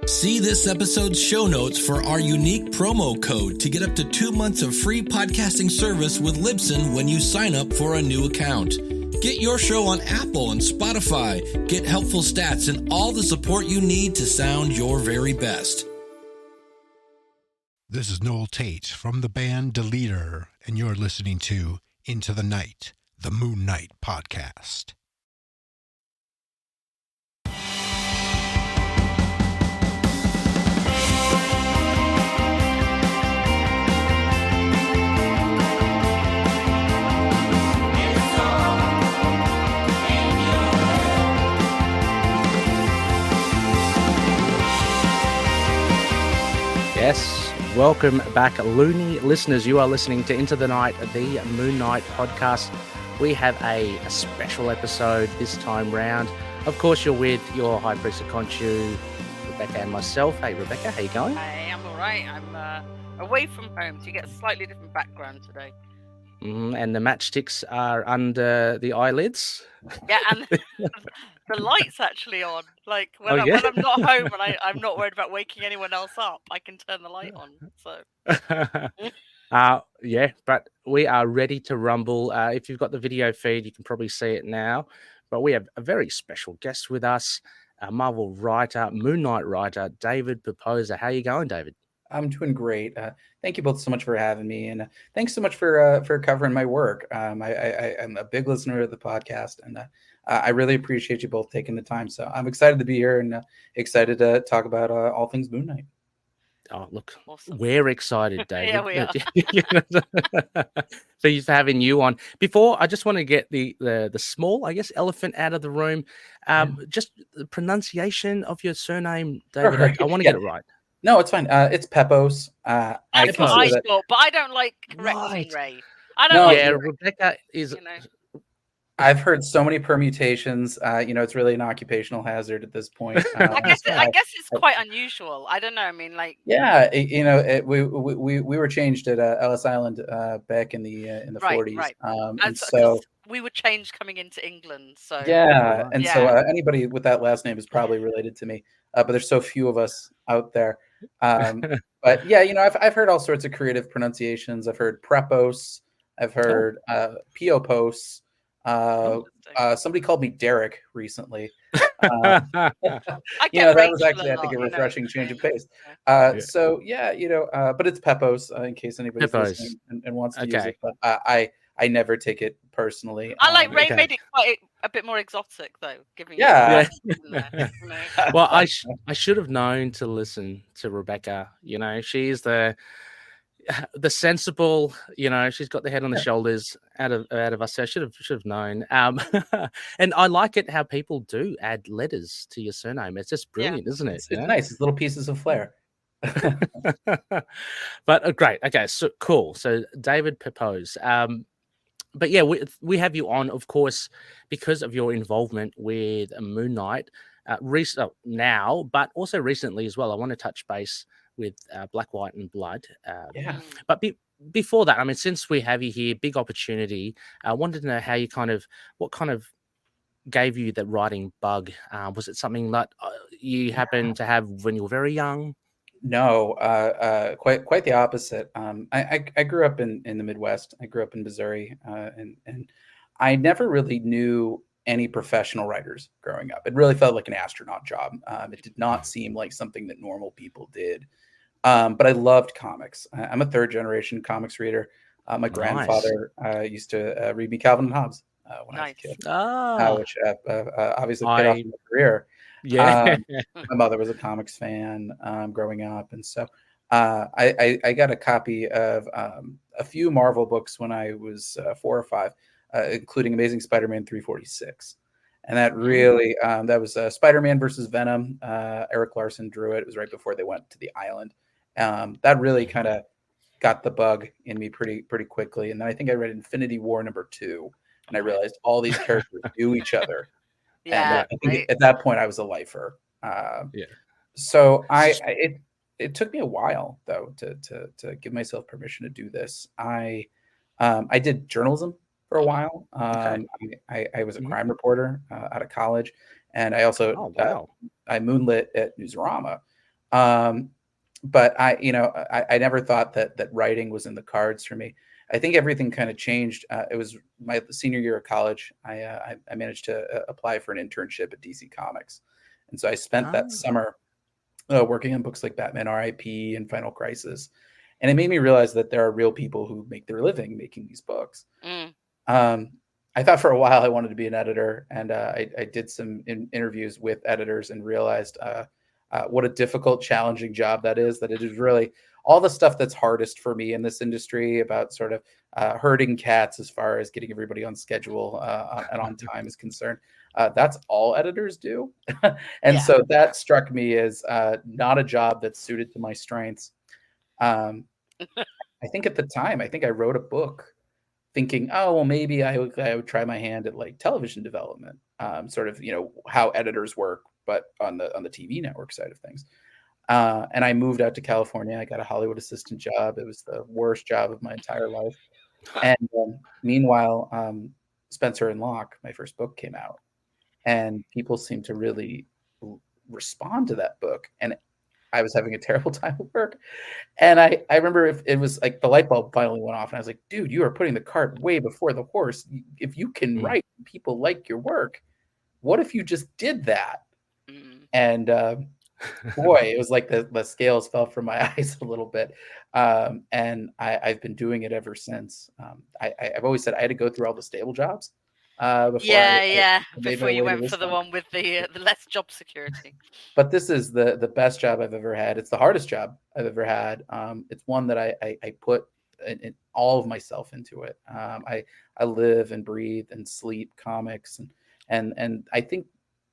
See this episode's show notes for our unique promo code to get up to 2 months of free podcasting service with Libsyn when you sign up for a new account. Get your show on Apple and Spotify, get helpful stats, and all the support you need to sound your very best. This is Noel Tate from the band Deleter, and you're listening to Into the Night, the Moon Knight Podcast. Yes, welcome back, loony listeners. You are listening to Into the Night, the Moon Knight Podcast. We have a special episode this time round. Of course, you're with your High Priests of Khonshu, Rebecca and myself. Hey, Rebecca, how you going? Hey, I'm all right. I'm away from home, so you get a slightly different background today. And the matchsticks are under the eyelids. Yeah, and the light's actually on. Like when I'm not home and I'm not worried about waking anyone else up, I can turn the light on. So. Yeah, but we are ready to rumble. If you've got the video feed, you can probably see it now. But we have a very special guest with us, a Marvel writer, Moon Knight writer, David Pepose. How you going, David? I'm doing great. Thank you both so much for having me, and thanks so much for covering my work. I'm a big listener of the podcast, and I really appreciate you both taking the time. So I'm excited to be here and excited to talk about all things Moon Knight. Oh, look, awesome. We're excited, David. Yeah, we are. For having you on. Before, I just want to get the small, I guess, elephant out of the room. Just the pronunciation of your surname, David. Right. I want to get it right. No, it's fine. It's Pepose. That's what I thought, but I don't like correcting Ray. I don't. Yeah, Rebecca is. I've heard so many permutations. It's really an occupational hazard at this point. I guess it's quite unusual. I don't know. I mean, like. Yeah, we were changed at Ellis Island back in the 40s. Right. And so we were changed coming into England. So yeah, and so anybody with that last name is probably related to me. But there's so few of us out there. But yeah, I've heard all sorts of creative pronunciations. I've heard Prepose. I've heard Piopose. Somebody called me Derek recently. that was actually, I think, a refreshing change of pace. So but it's Pepose in case anybody's listening and wants to use it. But I never take it personally. I like Ray made it quite a bit more exotic, though. Well, I should have known to listen to Rebecca. She's the sensible. She's got the head on the shoulders out of us. So I should have known. And I like it how people do add letters to your surname. It's just brilliant, isn't it? It's nice. It's little pieces of flair. But great. Okay, so cool. So David Pepose. But yeah, we have you on, of course, because of your involvement with Moon Knight now, but also recently as well. I want to touch base with Black, White, and Blood. But before that, I mean, since we have you here, big opportunity. I wanted to know how you what kind of gave you that writing bug? Was it something that you happened to have when you were very young? No, quite the opposite. I grew up in the Midwest. I grew up in Missouri, and I never really knew any professional writers growing up. It really felt like an astronaut job. It did not seem like something that normal people did. But I loved comics. I'm a third generation comics reader. My grandfather used to read me Calvin and Hobbes when I was a kid, which obviously paid off in my career. Yeah, my mother was a comics fan growing up, and so I got a copy of a few Marvel books when I was 4 or 5, including Amazing Spider-Man 346, and that really that was Spider-Man versus Venom. Eric Larson drew it. It was right before they went to the island. That really kind of got the bug in me pretty quickly, and then I think I read Infinity War #2, and I realized all these characters knew each other. Yeah, and I think at that point I was a lifer. So it took me a while though to give myself permission to do this. I did journalism for a while. I was a crime reporter out of college, and I also I moonlit at Newsarama. But I never thought that writing was in the cards for me. I think everything kind of changed. It was my senior year of college. I managed to apply for an internship at DC Comics, and so I spent that summer working on books like Batman R.I.P. and Final Crisis, and it made me realize that there are real people who make their living making these books. I thought for a while I wanted to be an editor, and I did some interviews with editors and realized what a difficult, challenging job that is. That it is really all the stuff that's hardest for me in this industry about sort of herding cats as far as getting everybody on schedule and on time is concerned. That's all editors do. And so that struck me as not a job that's suited to my strengths. I think at the time, I wrote a book thinking, oh, well, maybe I would try my hand at like television development, sort of, how editors work, but on the TV network side of things. And I moved out to California. I got a Hollywood assistant job. It was the worst job of my entire life. And meanwhile, Spencer and Locke, my first book, came out, and people seemed to really respond to that book. And I was having a terrible time at work. And I remember it was like the light bulb finally went off, and I was like, dude, you are putting the cart way before the horse. If you can write, people like your work. What if you just did that? And boy, it was like the scales fell from my eyes a little bit. And I've been doing it ever since. I've always said I had to go through all the stable jobs. Before you went for the one with the less job security. But this is the best job I've ever had. It's the hardest job I've ever had. It's one that I put in all of myself into it. I live and breathe and sleep comics, and I think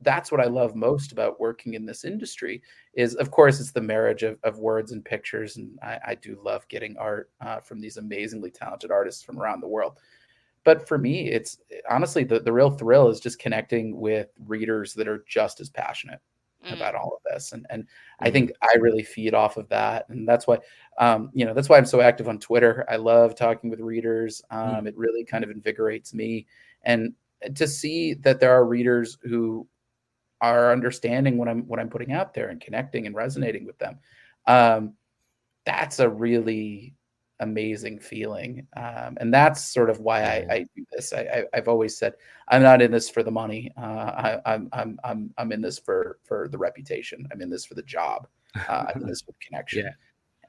that's what I love most about working in this industry is, of course, it's the marriage of words and pictures. And I do love getting art from these amazingly talented artists from around the world. But for me, it's honestly the real thrill is just connecting with readers that are just as passionate about all of this. And I think I really feed off of that. And that's why, that's why I'm so active on Twitter. I love talking with readers. It really kind of invigorates me. And to see that there are readers who are understanding what I'm putting out there and connecting and resonating with them. That's a really amazing feeling. And that's sort of why I do this. I've always said, I'm not in this for the money. I'm in this for the reputation. I'm in this for the job. I'm in this for the connection. Yeah.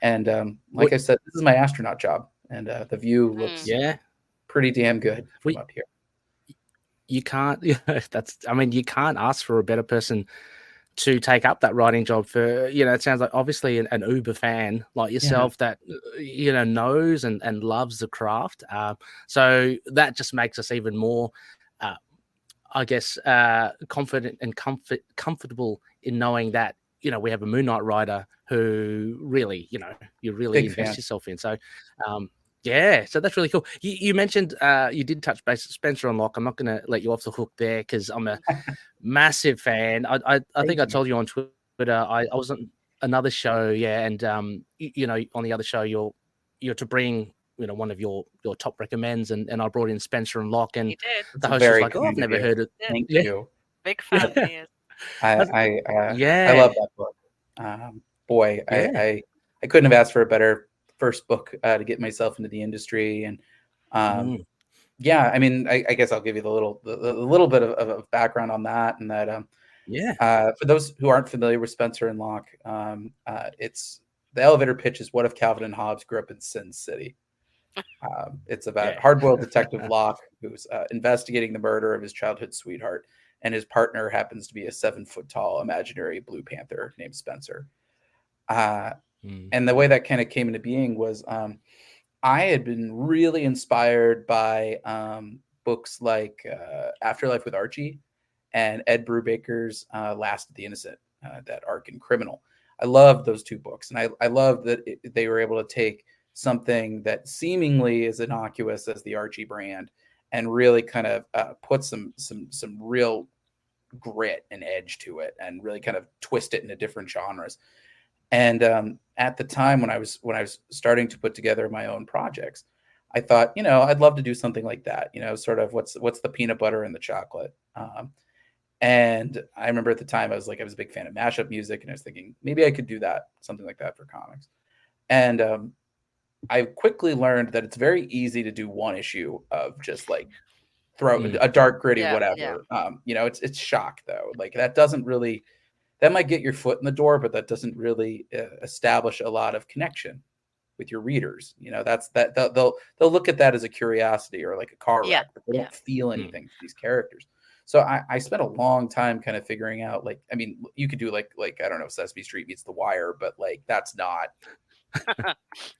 And I said, this is my astronaut job. And the view looks pretty damn good from up here. You can't, you can't ask for a better person to take up that writing job for, it sounds like obviously an Uber fan like yourself that, knows and loves the craft. So that just makes us even more, confident and comfortable in knowing that, we have a Moon Knight writer who really, you really invest yourself in. So, so that's really cool. You mentioned you did touch base Spencer and Locke. I'm not going to let you off the hook there because I'm a massive fan. I think I told you on Twitter. I was on another show, and on the other show you're to bring one of your top recommends, and I brought in Spencer and Locke, and the host was like, I've never heard it. Thank you. Big fan. He is. I love that book. I couldn't have asked for a better first book to get myself into the industry. And I guess I'll give you the little bit of background on that. And that for those who aren't familiar with Spencer and Locke, it's the elevator pitch is, what if Calvin and Hobbes grew up in Sin City? It's about hard-boiled detective Locke who's investigating the murder of his childhood sweetheart, and his partner happens to be a 7-foot-tall imaginary Blue Panther named Spencer. And the way that kind of came into being was I had been really inspired by books like Afterlife with Archie and Ed Brubaker's Last of the Innocent, that arc in Criminal. I loved those two books. And I loved that they were able to take something that seemingly is innocuous as the Archie brand and really kind of put some real grit and edge to it and really kind of twist it into different genres. And at the time when I was starting to put together my own projects, I thought, I'd love to do something like that, sort of what's the peanut butter and the chocolate. And I remember at the time I was a big fan of mashup music, and I was thinking maybe I could do something like that for comics. And I quickly learned that it's very easy to do one issue of just throw a dark, gritty, whatever. It's shock though. That might get your foot in the door, but that doesn't really establish a lot of connection with your readers. They'll look at that as a curiosity or like a car wreck, but they don't feel anything for these characters. So I spent a long time kind of figuring out, you could do I don't know, Sesame Street meets The Wire, but that's not.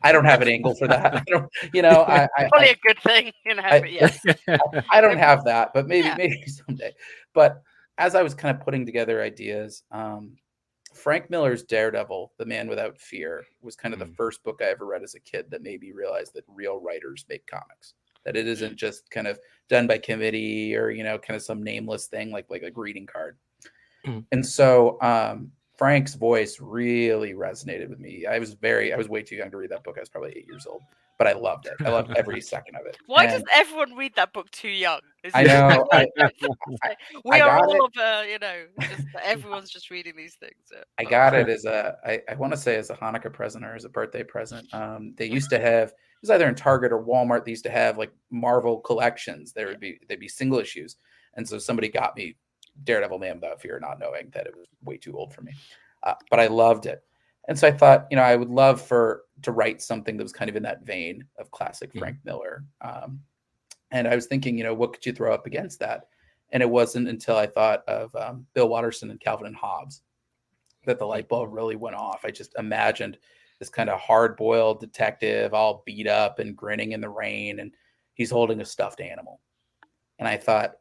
I don't have an angle for that. I don't, probably a good thing, but yes. I don't have that, but maybe someday. But as I was kind of putting together ideas, Frank Miller's Daredevil, The Man Without Fear, was kind of the first book I ever read as a kid that made me realize that real writers make comics. That it isn't just kind of done by committee or, kind of some nameless thing like a greeting card. And so Frank's voice really resonated with me. I was way too young to read that book. I was probably 8 years old, but I loved it. I loved every second of it. Why does everyone read that book too young? I know. We are all everyone's just reading these things. I got it as I want to say as a Hanukkah present or as a birthday present. They used to have, it was either in Target or Walmart. They used to have Marvel collections. They'd be single issues. And so somebody got me Daredevil Man Without Fear, not knowing that it was way too old for me. But I loved it. And so I thought, I would love to write something that was kind of in that vein of classic Frank Miller. And I was thinking, what could you throw up against that? And it wasn't until I thought of Bill Watterson and Calvin and Hobbes that the light bulb really went off. I just imagined this kind of hard-boiled detective all beat up and grinning in the rain, and he's holding a stuffed animal. And I thought,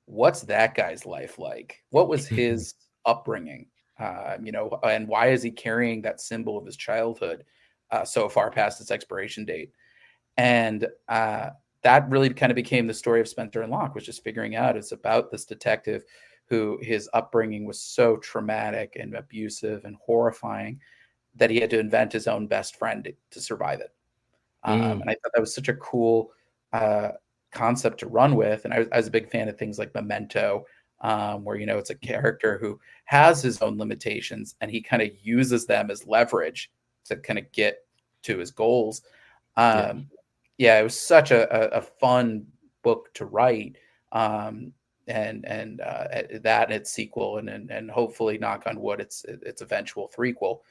what's that guy's life like? What was his upbringing? And why is he carrying that symbol of his childhood so far past its expiration date? And that really kind of became the story of Spencer and Locke, was just figuring out it's about this detective who his upbringing was so traumatic and abusive and horrifying that he had to invent his own best friend to survive it. And I thought that was such a cool concept to run with. And I was a big fan of things like Memento, where, it's a character who has his own limitations and he kind of uses them as leverage to kind of get to his goals. It was such a fun book to write. And that and its sequel and hopefully, knock on wood, its eventual threequel.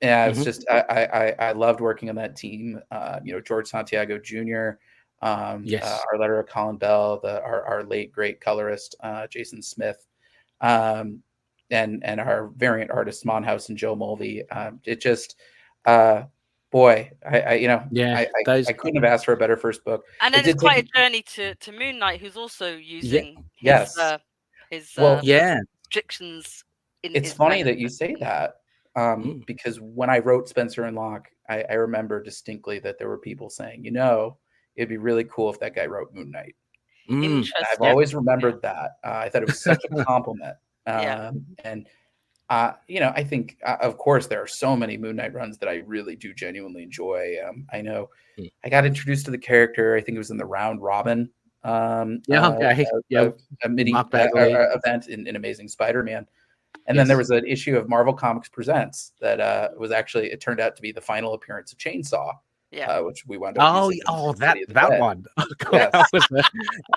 It's just, I loved working on that team. George Santiago Jr., our letterer Colin Bell, our late great colorist Jason Smith, and our variant artists Monhouse and Joe Mulvey. It just, boy, I couldn't have asked for a better first book. And then it's quite a journey to Moon Knight, who's also using his restrictions. It's funny that you say that. Because when I wrote Spencer and Locke, I remember distinctly that there were people saying, it'd be really cool if that guy wrote Moon Knight. I've always remembered that. I thought it was such a compliment. And I think, of course, there are so many Moon Knight runs that I really do genuinely enjoy. I know I got introduced to the character. I think it was in the Round Robin a mini event in Amazing Spider-Man. And then there was an issue of Marvel Comics Presents that was actually, it turned out to be the final appearance of Chainsaw, which we wound up. That one.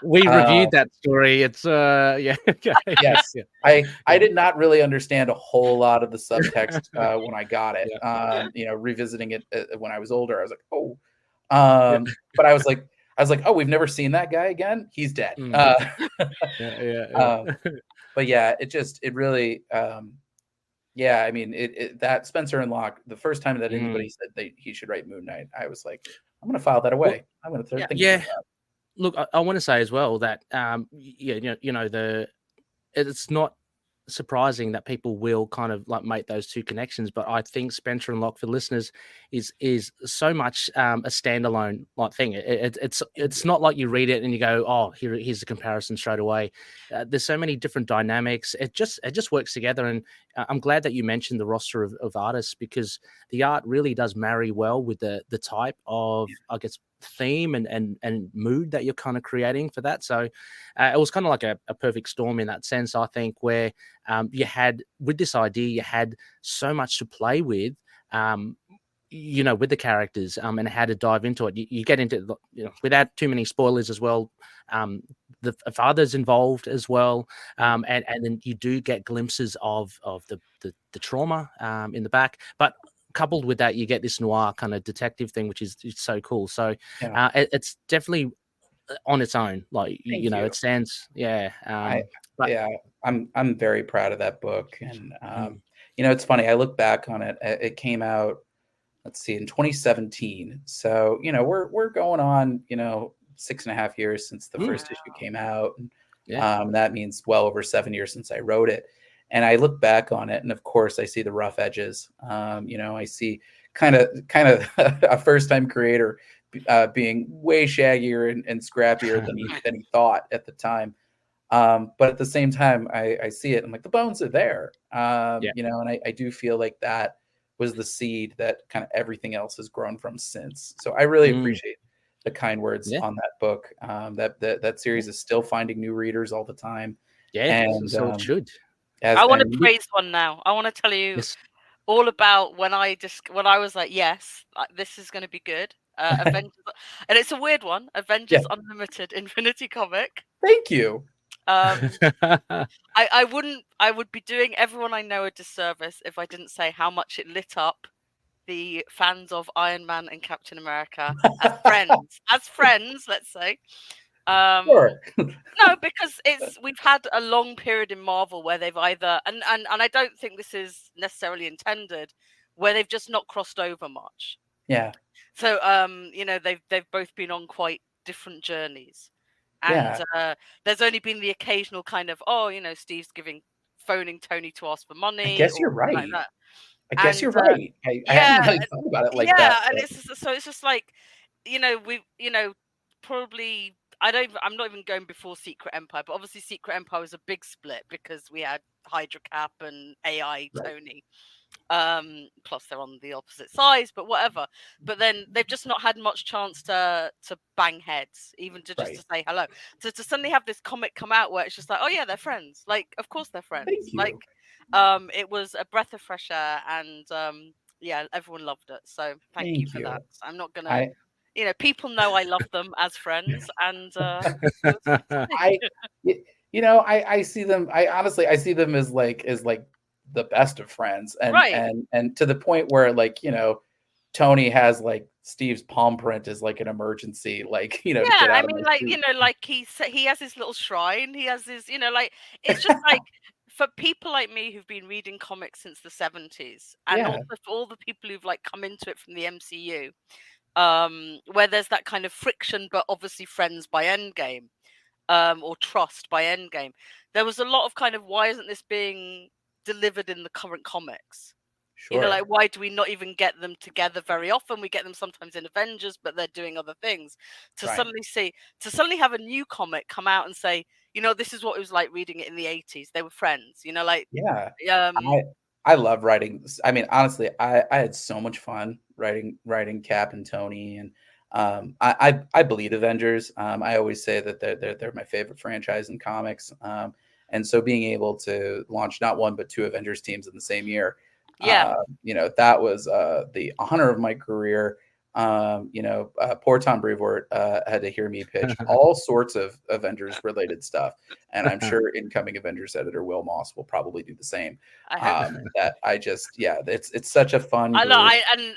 We reviewed that story. It's yes. I did not really understand a whole lot of the subtext when I got it. Revisiting it when I was older, I was like, but I was like, oh, we've never seen that guy again. He's dead. But it really, I mean, that Spencer and Locke, the first time that anybody said that he should write Moon Knight, I was like, I'm going to file that away. I'm going to start thinking about that. Look, I want to say as well that, it's not surprising that people will kind of make those two connections, but I think Spencer and Locke for listeners is so much a standalone thing. It's not like you read it and you go, oh, here's the comparison straight away. There's so many different dynamics. It just works together, and I'm glad that you mentioned the roster of artists, because the art really does marry well with the type of, I guess, theme and mood that you're kind of creating for that. So it was kind of like a perfect storm in that sense, I think, where you had, with this idea, you had so much to play with, with the characters and how to dive into it. You get into, without too many spoilers as well, the father's involved as well, and then you do get glimpses of the trauma in the back, but coupled with that, you get this noir kind of detective thing, which is so cool. So it's definitely on its own, like it stands. I'm very proud of that book, and it's funny, I look back on it. It came out, let's see, in 2017. So we're going on 6.5 years since the first issue came out. That means well over 7 years since I wrote it. And I look back on it, and of course I see the rough edges. I see kind of a first-time creator being way shaggier and scrappier than he thought at the time. But at the same time, I see it. I'm like, the bones are there. And I do feel like that was the seed that kind of everything else has grown from since. So I really appreciate the kind words on that book. That series is still finding new readers all the time. And so it should. I want to praise one now. I want to tell you all about when I was like, yes, this is going to be good. Avengers, and it's a weird one. Avengers Unlimited Infinity comic. Thank you. I would be doing everyone I know a disservice if I didn't say how much it lit up the fans of Iron Man and Captain America as friends, let's say. Sure. No, because we've had a long period in Marvel where they've either and I don't think this is necessarily intended, where they've just not crossed over much. Yeah. So they've both been on quite different journeys. And there's only been the occasional kind of, Steve's phoning Tony to ask for money. I guess you're right. Like that. I guess you're right. I hadn't really thought about it like that. Yeah, and it's just like, probably I'm not even going before Secret Empire, but obviously Secret Empire was a big split because we had Hydra Cap and AI Tony. Plus they're on the opposite sides, but whatever. But then they've just not had much chance to bang heads, even to just to say hello. So to suddenly have this comic come out where it's just like, oh yeah, they're friends. Like, of course they're friends. Like, it was a breath of fresh air, and everyone loved it. So thank you for that. I'm not gonna. People know I love them as friends, and I see them. I see them as like the best of friends, and to the point where Tony has like Steve's palm print is like an emergency, to get out. I mean, he has his little shrine. He has his, it's just like. For people like me who've been reading comics since the 70s, and also for all the people who've come into it from the MCU, where there's that kind of friction, but obviously friends by Endgame, or trust by Endgame, there was a lot of kind of, why isn't this being delivered in the current comics? Sure. Why do we not even get them together very often? We get them sometimes in Avengers, but they're doing other things. To suddenly have a new comic come out and say, this is what it was like reading it in the 80s. They were friends, I love writing. I mean, honestly, I had so much fun writing Cap and Tony, and I bleed Avengers. I always say that they're my favorite franchise in comics. And so being able to launch not one but two Avengers teams in the same year, that was the honor of my career. Poor Tom Brevoort had to hear me pitch all sorts of Avengers related stuff, and I'm sure incoming Avengers editor Will Moss will probably do the same. It's such a fun. I know,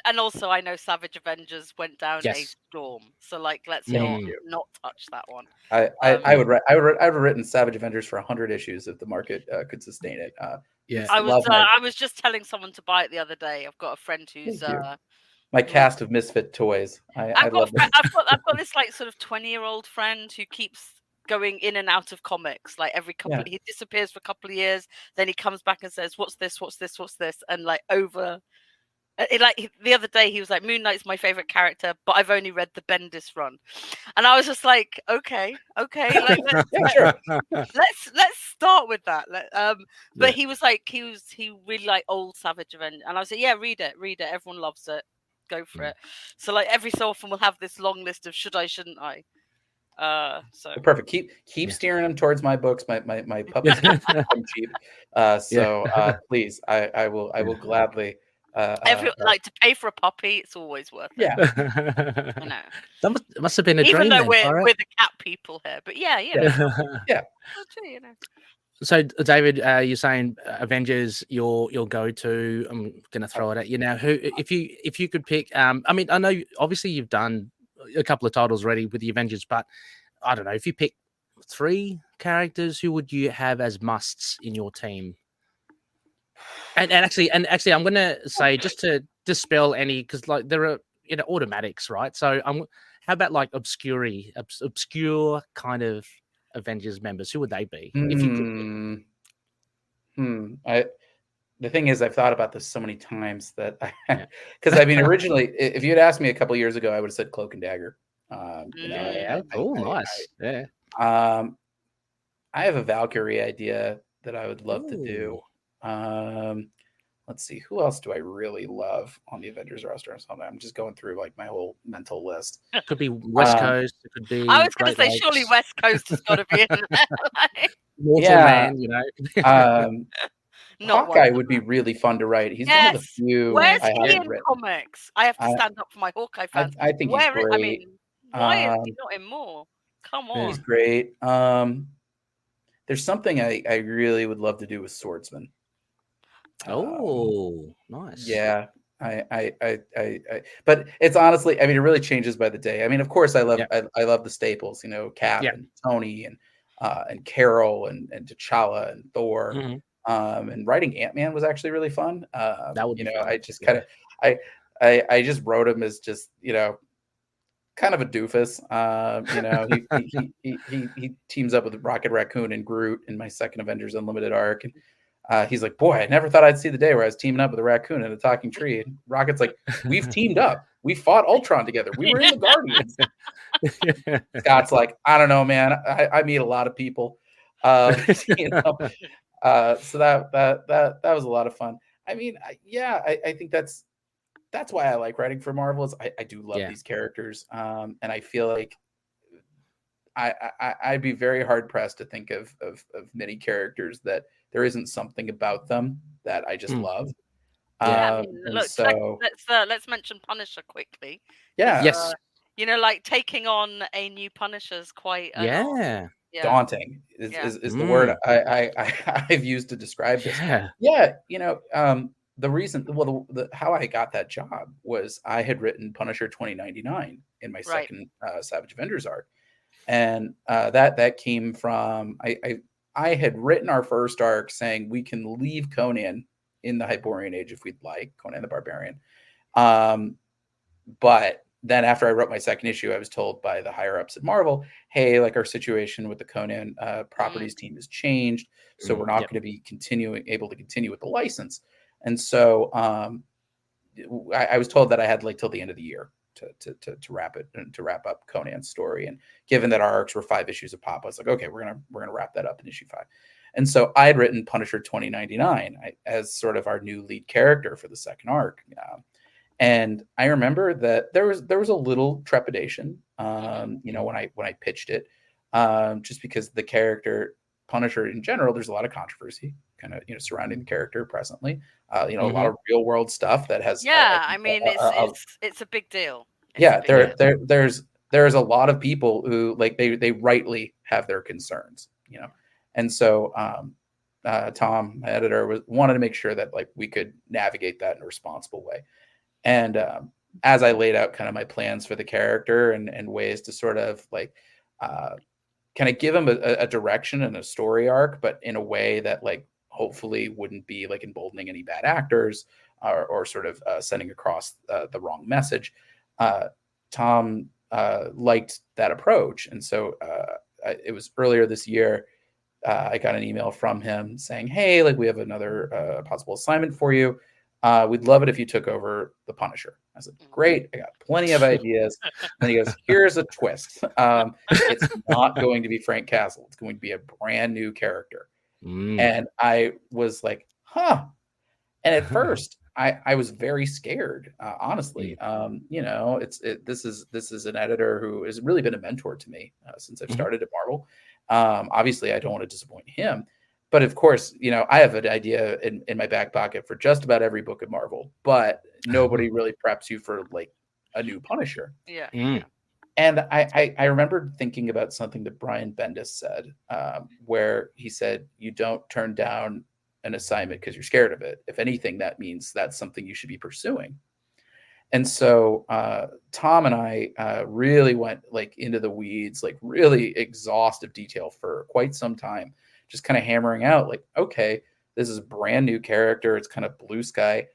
and also I know Savage Avengers went down a storm, so let's not touch that one. I would have written Savage Avengers for 100 issues if the market could sustain it. I was just telling someone to buy it the other day. I've got a friend who's my cast of misfit toys. I've got this sort of 20-year-old friend who keeps going in and out of comics. Like every couple, he disappears for a couple of years, then he comes back and says, "What's this? What's this? What's this?" And the other day he was like, "Moon Knight's my favorite character, but I've only read the Bendis run," and I was just like, "Okay, let's start with that." But he was like, he really liked old Savage Avengers, and I was like, "Yeah, read it. Everyone loves it." go for it. So like every so often we'll have this long list of should I, shouldn't I. So perfect. Keep steering them towards my books. My puppies come cheap. Please, I will gladly. Like to pay for a puppy, it's always worth it. Yeah. I know. That must have been a Even dream. though then, we're the cat people here, but yeah, you know. Yeah. You know. So, David, you're saying Avengers, your go-to. I'm going to throw it at you now. Who, if you could pick? I mean, I know obviously you've done a couple of titles already with the Avengers, but I don't know if you pick 3 characters, who would you have as musts in your team? And actually, I'm going to say just to dispel any, because like there are automatics, right? So how about like obscure kind of Avengers members? Who would they be? If you could. The thing is, I've thought about this so many times that because I mean, originally, if you had asked me a couple of years ago, I would have said Cloak and Dagger. Nice. Yeah. I have a Valkyrie idea that I would love to do. Let's see, who else do I really love on the Avengers roster? I'm just going through like my whole mental list. It could be West Coast. It could be. I was going to say, surely West Coast has got to be in there. Mortal Man, Hawkeye would be really fun to write. He's one of the few. Where's he in comics? I have to stand up for my Hawkeye fans. I think he's great. I mean, why is he not in more? Come on. He's great. There's something I really would love to do with Swordsman. Nice. Yeah. But it's honestly, I mean, it really changes by the day. I mean, of course, I love the staples, Cap and Tony and Carol and T'Challa and Thor. And writing Ant-Man was actually really fun. That would be fun. I just kind of I just wrote him as just kind of a doofus. He teams up with Rocket Raccoon and Groot in my second Avengers Unlimited arc, and he's like, boy, I never thought I'd see the day where I was teaming up with a raccoon and a talking tree. And Rocket's like, we've teamed up. We fought Ultron together. We were in the Guardians. Scott's like, I don't know, man. I meet a lot of people. So that was a lot of fun. I mean, I think that's why I like writing for Marvel. Is I do love these characters. And I feel like I'd be very hard pressed to think of many characters that there isn't something about them that I just love. Let's mention Punisher quickly. Yeah. Yes. Like taking on a new Punisher is quite daunting is the word I've used to describe this. The reason, how I got that job was I had written Punisher 2099 in my second Savage Avengers arc. And that came from I had written our first arc saying we can leave Conan in the Hyperborean Age if we'd like, Conan the Barbarian. But then after I wrote my second issue, I was told by the higher ups at Marvel, hey, like our situation with the Conan properties team has changed, so we're not going to be able to continue with the license. And so I was told that I had like till the end of the year to wrap it and to wrap up Conan's story. And given that our arcs were 5 issues of pop, I was like, okay, we're gonna wrap that up in issue 5. And so I had written Punisher 2099 as sort of our new lead character for the second arc. And I remember that there was a little trepidation, when I pitched it, just because the character Punisher in general, there's a lot of controversy kind of surrounding the character presently. A lot of real world stuff that has it's a big deal. There's a lot of people who like they rightly have their concerns, and so Tom, my editor, wanted to make sure that like we could navigate that in a responsible way. And as I laid out kind of my plans for the character and ways to sort of like kind of give him a direction and a story arc, but in a way that like hopefully wouldn't be like emboldening any bad actors or sort of sending across the wrong message. Tom liked that approach. And so it was earlier this year, I got an email from him saying, hey, like we have another possible assignment for you. We'd love it if you took over the Punisher. I said, great. I got plenty of ideas. And he goes, here's a twist. It's not going to be Frank Castle. It's going to be a brand new character. And I was like, huh. And at first I was very scared, honestly. This is an editor who has really been a mentor to me since I've started at Marvel. Obviously, I don't want to disappoint him, but of course, I have an idea in my back pocket for just about every book of Marvel, but nobody really preps you for like a new Punisher. Yeah. And I remember thinking about something that Brian Bendis said, where he said, you don't turn down an assignment because you're scared of it. If anything, that means that's something you should be pursuing. And so Tom and I really went like into the weeds, like really exhaustive detail for quite some time, just kind of hammering out like, okay, this is a brand new character. It's kind of blue sky.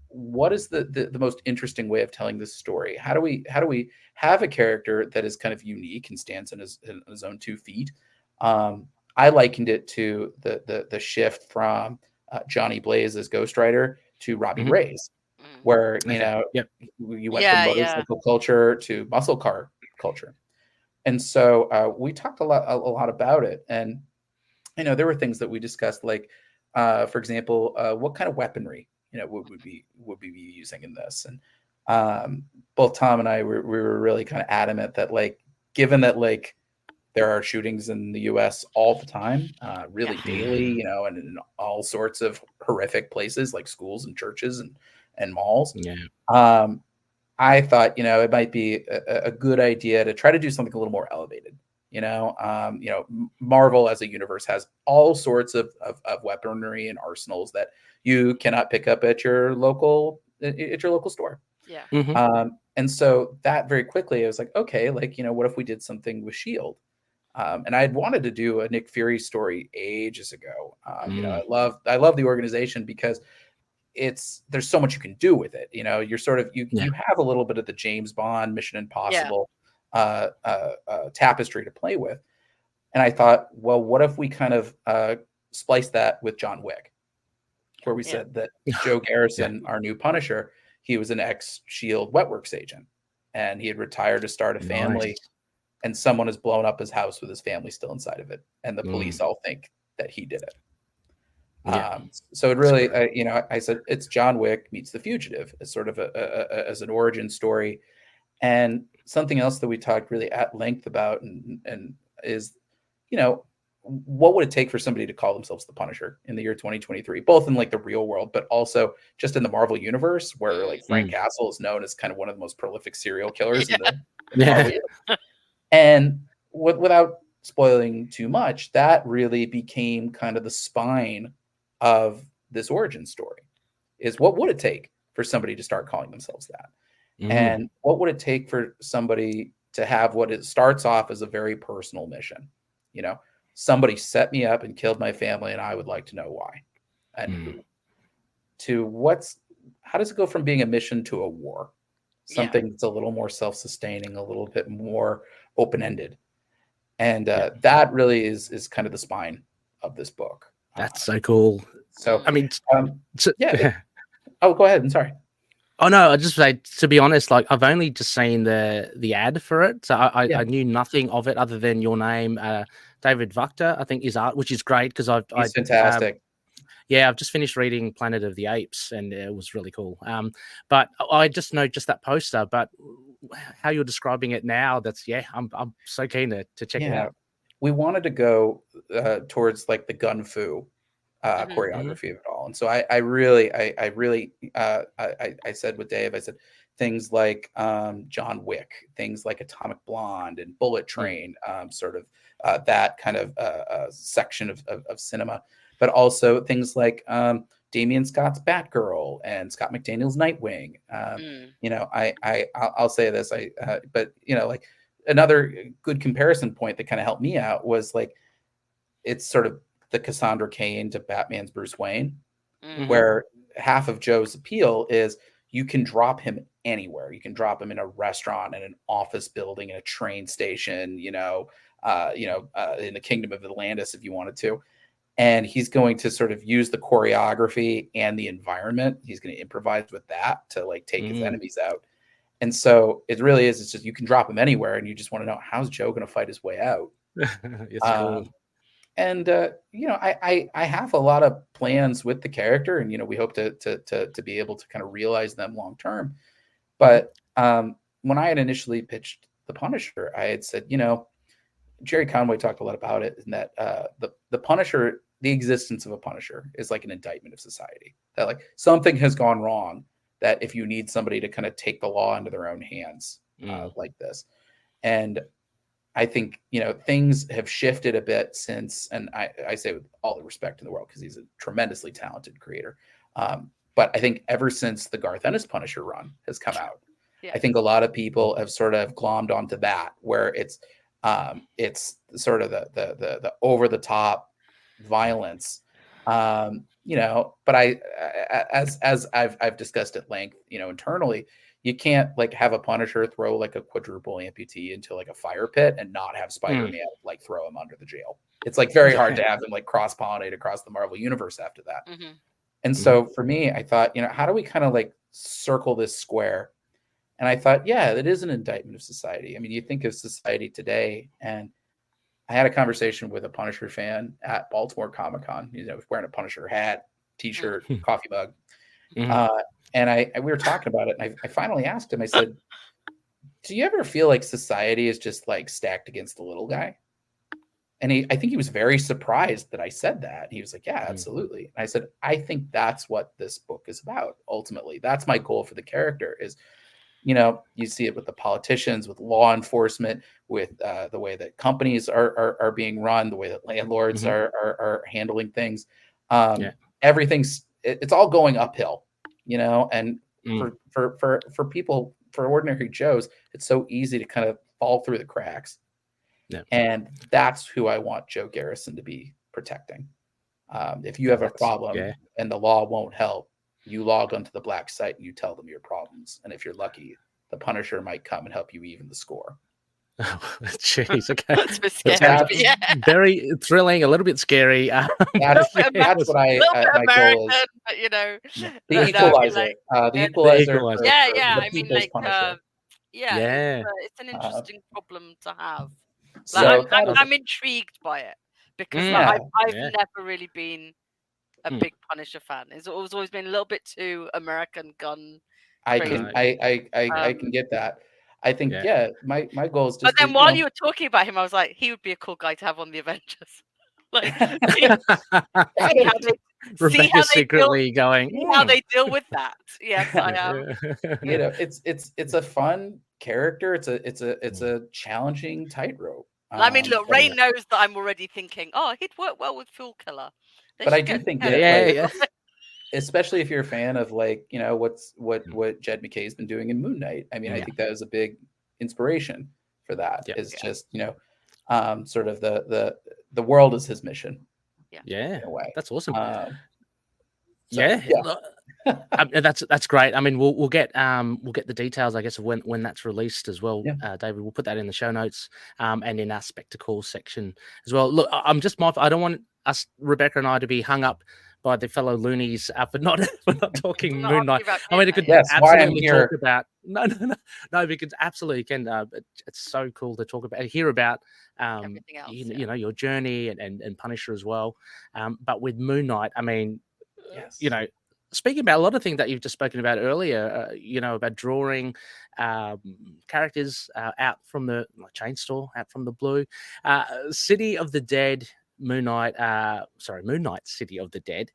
What is the most interesting way of telling this story? How do we have a character that is kind of unique and stands in his own 2 feet? I likened it to the shift from Johnny Blaze as Ghost Rider to Robbie Reyes, where you went from motorcycle culture to muscle car culture. And so we talked a lot about it. And there were things that we discussed, like for example, what kind of weaponry would we be using in this? And both Tom and I we were really kind of adamant that, like, given that like there are shootings in the US all the time, really daily, and in all sorts of horrific places like schools and churches and malls. I thought, it might be a good idea to try to do something a little more elevated. Marvel as a universe has all sorts of weaponry and arsenals that you cannot pick up at your local store. Yeah. And so that very quickly, I was like, okay, like, what if we did something with S.H.I.E.L.D.? And I had wanted to do a Nick Fury story ages ago. I love the organization because there's so much you can do with it. You're sort of, you have a little bit of the James Bond, Mission Impossible tapestry to play with. And I thought, well, what if we kind of splice that with John Wick, where we said that Joe Garrison, our new Punisher, he was an ex-S.H.I.E.L.D. Wetworks agent, and he had retired to start a family, and someone has blown up his house with his family still inside of it, and the police all think that he did it. So it really, I said it's John Wick meets The Fugitive as sort of as an origin story. And something else that we talked really at length about and is, what would it take for somebody to call themselves the Punisher in the year 2023, both in like the real world, but also just in the Marvel universe, where like Frank Castle is known as kind of one of the most prolific serial killers in the Marvel universe. And without spoiling too much, that really became kind of the spine of this origin story, is what would it take for somebody to start calling themselves that? And what would it take for somebody to have what it starts off as a very personal mission? Somebody set me up and killed my family, and I would like to know why. And how does it go from being a mission to a war? Something that's a little more self-sustaining, a little bit more open-ended. And that really is kind of the spine of this book. That's so cool. So, I mean, oh, go ahead. I'm sorry. Oh no, I just say, to be honest, like I've only just seen the ad for it, so I knew nothing of it other than your name, David Wachter, I think, is art, which is great because He's fantastic. I've just finished reading Planet of the Apes, and it was really cool. But I just know just that poster, but how you're describing it now, I'm so keen to check it out. We wanted to go towards like the gun fu choreography of it all. And so I really said with Dave, I said things like John Wick, things like Atomic Blonde and Bullet Train, sort of that kind of section of cinema, but also things like Damian Scott's Batgirl and Scott McDaniel's Nightwing. I'll say this, but like another good comparison point that kind of helped me out was like, it's sort of the Cassandra Cain to Batman's Bruce Wayne, where half of Joe's appeal is you can drop him anywhere. You can drop him in a restaurant, in an office building, in a train station, in the Kingdom of Atlantis if you wanted to. And he's going to sort of use the choreography and the environment. He's going to improvise with that to like take his enemies out. And so it really is, it's just, you can drop him anywhere and you just want to know, how's Joe going to fight his way out? It's cool. And I have a lot of plans with the character, and we hope to be able to kind of realize them long term. But when I had initially pitched the Punisher, I had said, Jerry Conway talked a lot about it, and that the Punisher, the existence of a Punisher is like an indictment of society. That like something has gone wrong. That if you need somebody to kind of take the law into their own hands like this, and I think, things have shifted a bit since, and I say with all the respect in the world, because he's a tremendously talented creator. But I think ever since the Garth Ennis Punisher run has come out, I think a lot of people have sort of glommed onto that, where it's sort of the over the top violence, but as I've discussed at length, internally, you can't like have a Punisher throw like a quadruple amputee into like a fire pit and not have Spider-Man like throw him under the jail. It's like very hard to have him like cross-pollinate across the Marvel universe after that. And so for me, I thought, how do we kind of like circle this square? And I thought, yeah, it is an indictment of society. I mean, you think of society today, and I had a conversation with a Punisher fan at Baltimore Comic-Con, wearing a Punisher hat, t-shirt, coffee mug. And we were talking about it, and I finally asked him, I said, do you ever feel like society is just like stacked against the little guy? And I think he was very surprised that I said that. He was like, yeah, absolutely. And I said, I think that's what this book is about. Ultimately, that's my goal for the character is, you see it with the politicians, with law enforcement, with the way that companies are being run, the way that landlords are handling things. It's all going uphill, and for people, for ordinary Joes, it's so easy to kind of fall through the cracks. And that's who I want Joe Garrison to be protecting. If you have a problem and the law won't help, you log onto the black site and you tell them your problems. And if you're lucky, the Punisher might come and help you even the score. Oh, jeez, okay. That's a bit scary, very thrilling, a little bit scary. That's what my goal is. But, the equalizer. The equalizer. I mean, like, it's an interesting problem to have. Like, so I'm intrigued by it because I've never really been a big Punisher fan. It's always been a little bit too American gun. I can get that. I think my goal is just. But then while you were talking about him, I was like, he would be a cool guy to have on the Avengers. Like, Rebecca's secretly going. How they deal with that? Yes, I am. It's a fun character. It's a challenging tightrope. I mean, look, Ray knows that I'm already thinking, he'd work well with Fool Killer. But I do think that, especially if you're a fan of like, what Jed McKay's been doing in Moon Knight. I mean, I think that was a big inspiration for that. Is just, sort of the world is his mission. Yeah. In a way. That's awesome. That's great. I mean, we'll get the details, I guess, of when that's released as well. David, we'll put that in the show notes and in our spectacles section as well. Look, I'm just mindful. I don't want us, Rebecca and I, to be hung up by the fellow loonies for not talking Moon Knight. I mean, it could absolutely talk about no, because absolutely can. It's so cool to talk about, hear about everything else, your journey and Punisher as well. But with Moon Knight, I mean, speaking about a lot of things that you've just spoken about earlier, about drawing characters out from the chainsaw, out from the blue, City of the Dead. Moon Knight, City of the Dead,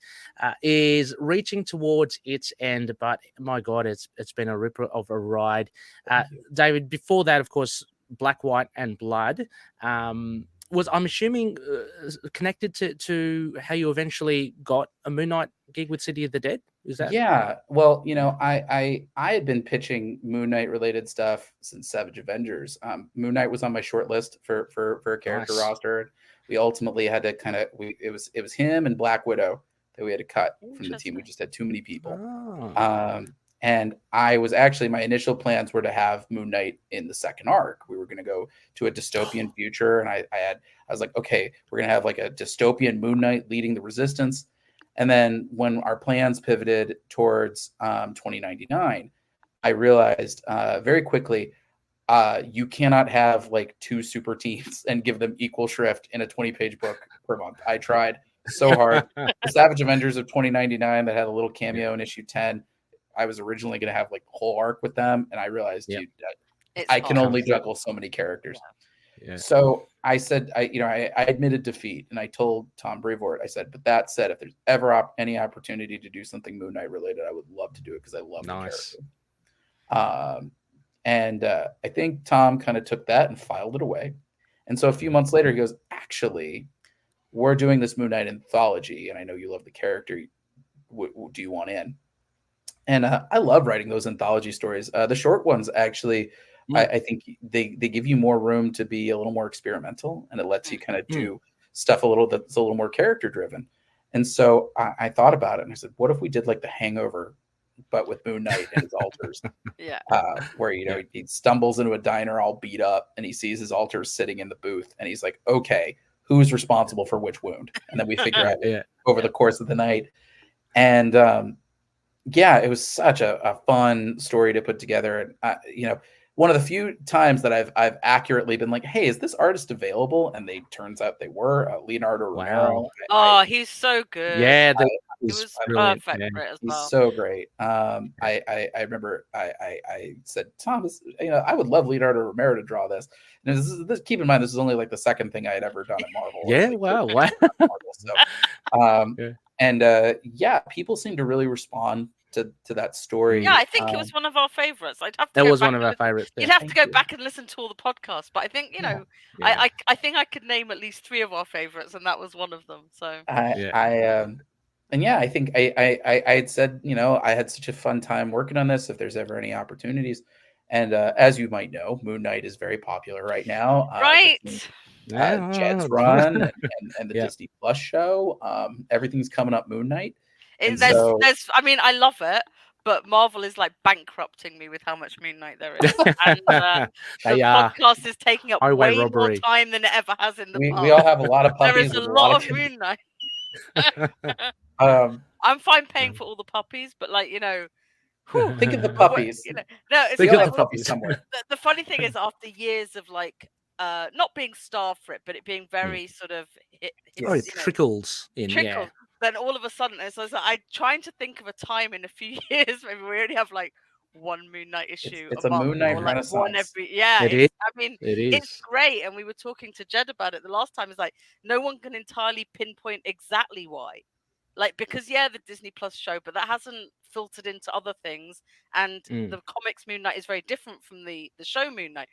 is reaching towards its end, but my God, it's been a ripper of a ride. David, before that, of course, Black, White, and Blood was, I'm assuming, connected to how you eventually got a Moon Knight gig with City of the Dead. Is that? Yeah. Well, I had been pitching Moon Knight related stuff since Savage Avengers. Moon Knight was on my short list for a character roster. We ultimately had to it was him and Black Widow that we had to cut from the team. We just had too many people. And I was actually, my initial plans were to have Moon Knight in the second arc. We were going to go to a dystopian future. And I was like, okay, we're going to have like a dystopian Moon Knight leading the resistance. And then when our plans pivoted towards 2099, I realized very quickly, you cannot have like 2 super teams and give them equal shrift in a 20-page book per month. I tried so hard. The Savage Avengers of 2099 that had a little cameo in issue 10. I was originally going to have like the whole arc with them, and I realized, dude, I can only juggle so many characters. Yeah. So I said, I admitted defeat, and I told Tom Brevoort, I said, but that said, if there's ever any opportunity to do something Moon Knight related, I would love to do it because I love the character. And I think Tom kind of took that and filed it away. And so a few months later, he goes, actually, we're doing this Moon Knight anthology, and I know you love the character. Do you want in? And I love writing those anthology stories. The short ones, actually, I think they give you more room to be a little more experimental, and it lets you kind of do stuff that's a little more character driven. And so I thought about it, and I said, what if we did like The Hangover, but with Moon Knight and his alters? Where he stumbles into a diner all beat up, and he sees his alters sitting in the booth, and he's like, okay, who's responsible for which wound? And then we figure out over the course of the night. And it was such a fun story to put together. And one of the few times that I've accurately been like, hey, is this artist available? And turns out they were. Leonardo Romero. He's so good. Yeah, he was perfect for it as well. He's so great. I remember I said, Thomas, I would love Leonardo Romero to draw this. And this keep in mind, this is only like the second thing I had ever done at Marvel. People seem to really respond to that story. Yeah, I think it was one of our favorites. That was one of our favorites. You'd have to go back and listen to all the podcasts, but I think I think I could name at least 3 of our favorites, and that was one of them. So I think I had said, I had such a fun time working on this. If there's ever any opportunities, and as you might know, Moon Knight is very popular right now. Right. Jed's run and the Disney Plus show. Everything's coming up Moon Knight. I love it, but Marvel is like bankrupting me with how much Moon Knight there is. And the podcast is taking up way more time than it ever has in the past. We all have a lot of puppies. There is a lot of Moon Knight. I'm fine paying for all the puppies, but think of the puppies. Think of the puppies somewhere. The funny thing is, after years of not being starved for it, but it being very sort of it trickles in. Then all of a sudden, I'm trying to think of a time in a few years, maybe we only have like one Moon Knight issue. It's a Moon Knight renaissance. It's great. And we were talking to Jed about it the last time. It's like no one can entirely pinpoint exactly why. Because the Disney Plus show, but that hasn't filtered into other things. And the comics Moon Knight is very different from the show Moon Knight.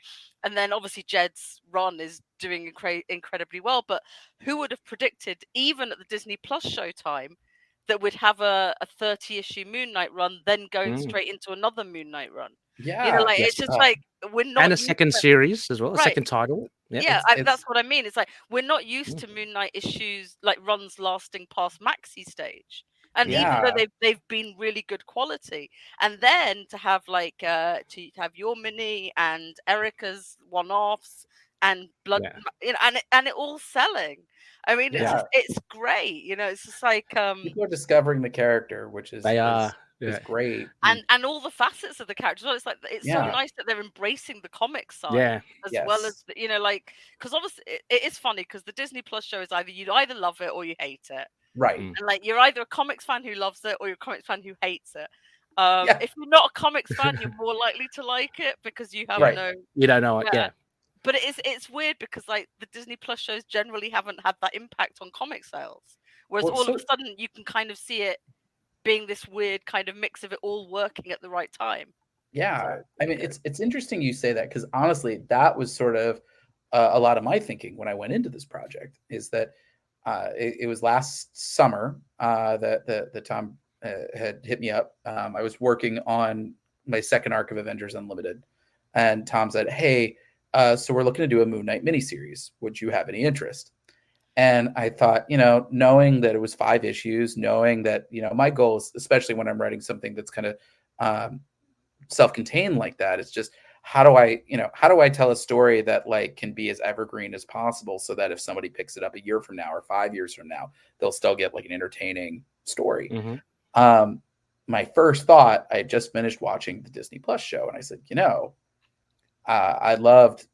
And then obviously Jed's run is doing incredibly well. But who would have predicted, even at the Disney Plus show time, that we'd have a 30-issue Moon Knight run, then going straight into another Moon Knight run? Yeah. It's just we're not. And a second series as well, a second title. That's what I mean. It's like we're not used to Moon Knight issues runs lasting past Maxi stage, and even though they've been really good quality, and then to have to have your mini and Erica's one-offs and blood, and it all selling. I mean, it's great. It's just people are discovering the character, which is it's great, and all the facets of the characters. Well, it's so nice that they're embracing the comic side as well as because obviously it is funny because the Disney Plus show is you either love it or you hate it, right? And you're either a comics fan who loves it or you're a comics fan who hates it. If you're not a comics fan, you're more likely to like it because you have you don't know it. But it's weird because the Disney Plus shows generally haven't had that impact on comic sales, whereas all of a sudden you can kind of see it being this weird kind of mix of it all working at the right time. Yeah, I mean, it's interesting you say that because honestly, that was sort of a lot of my thinking when I went into this project. Is that it was last summer that Tom had hit me up. I was working on my second arc of Avengers Unlimited, and Tom said, "Hey, so we're looking to do a Moon Knight miniseries. Would you have any interest?" And I thought, knowing that it was 5 issues, knowing that, my goals, especially when I'm writing something that's kind of self-contained like that, it's just how do I tell a story that can be as evergreen as possible so that if somebody picks it up a year from now or 5 years from now, they'll still get an entertaining story. My first thought, I had just finished watching the Disney Plus show, and I said, I loved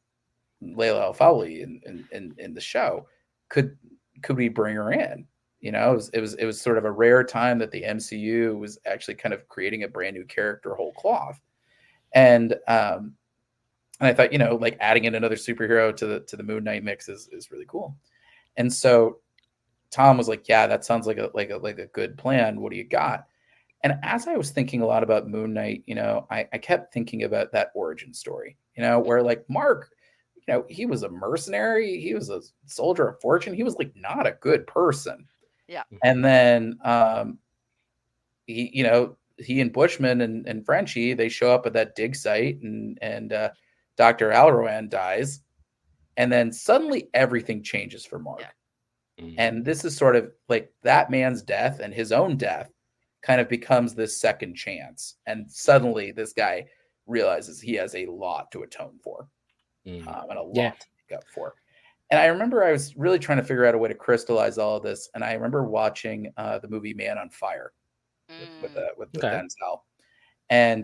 Layla Al-Fawli in the show. Could we bring her in? It was sort of a rare time that the MCU was actually kind of creating a brand new character whole cloth. And I thought, like adding in another superhero to the Moon Knight mix is really cool. And so Tom was like, yeah, that sounds like a good plan. What do you got? And as I was thinking a lot about Moon Knight, I kept thinking about that origin story, where like Mark, he was a mercenary. He was a soldier of fortune. He was like not a good person. Yeah. And then he and Bushman and Frenchie, they show up at that dig site and Dr. Alroan dies. And then suddenly everything changes for Mark. Yeah. And this is sort of like that man's death and his own death kind of becomes this second chance. And suddenly this guy realizes he has a lot to atone for and a lot to make up for. And I remember I was really trying to figure out a way to crystallize all of this. And I remember watching the movie Man on Fire with Denzel. And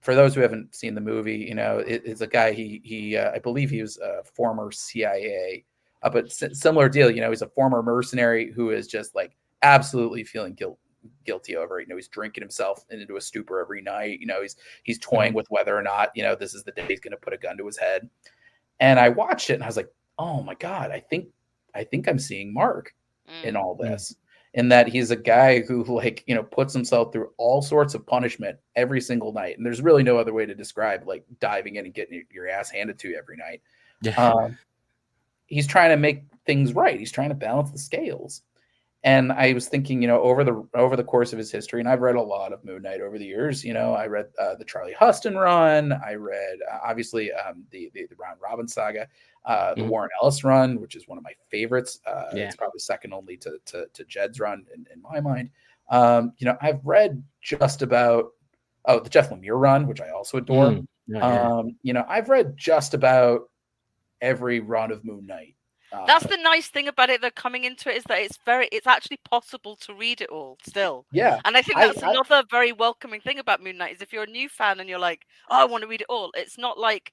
for those who haven't seen the movie, it's a guy, he I believe he was a former CIA, but similar deal, he's a former mercenary who is just like absolutely feeling guilty over it. He's drinking himself into a stupor every night. He's toying with whether or not, this is the day he's going to put a gun to his head. And I watched it and I was like, oh my God, I think I'm seeing Mark in all this. In that he's a guy who puts himself through all sorts of punishment every single night. And there's really no other way to describe like diving in and getting your ass handed to you every night. Yeah. He's trying to make things right. He's trying to balance the scales. And I was thinking, over the course of his history, and I've read a lot of Moon Knight over the years. I read the Charlie Huston run. I read obviously the Round Robin saga, the Warren Ellis run, which is one of my favorites. It's probably second only to Jed's run in my mind. I've read just about the Jeff Lemire run, which I also adore. I've read just about every run of Moon Knight. That's the nice thing about it, though, coming into it, is that it's actually possible to read it all still. Yeah. And I think that's another very welcoming thing about Moon Knight, is if you're a new fan and you're like, oh, I want to read it all. It's not like,